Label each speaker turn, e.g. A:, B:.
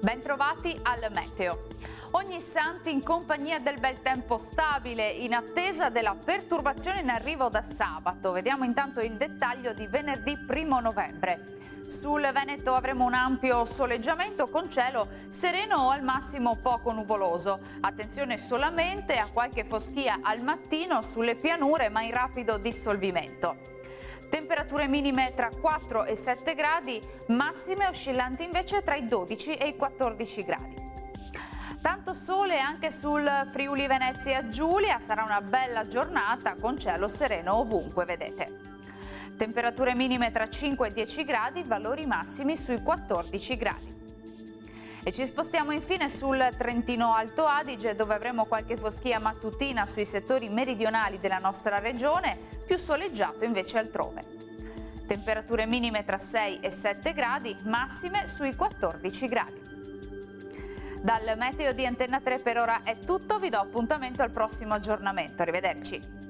A: Bentrovati al meteo. Ognissanti in compagnia del bel tempo stabile in attesa della perturbazione in arrivo da sabato. Vediamo intanto il dettaglio di venerdì 1 novembre. Sul Veneto avremo un ampio soleggiamento con cielo sereno o al massimo poco nuvoloso. Attenzione solamente a qualche foschia al mattino sulle pianure, ma in rapido dissolvimento. Temperature minime tra 4 e 7 gradi, massime oscillanti invece tra i 12 e i 14 gradi. Tanto sole anche sul Friuli Venezia Giulia, sarà una bella giornata con cielo sereno ovunque, vedete. Temperature minime tra 5 e 10 gradi, valori massimi sui 14 gradi. E ci spostiamo infine sul Trentino Alto Adige, dove avremo qualche foschia mattutina sui settori meridionali della nostra regione, più soleggiato invece altrove. Temperature minime tra 6 e 7 gradi, massime sui 14 gradi. Dal meteo di Antenna 3 per ora è tutto, vi do appuntamento al prossimo aggiornamento. Arrivederci.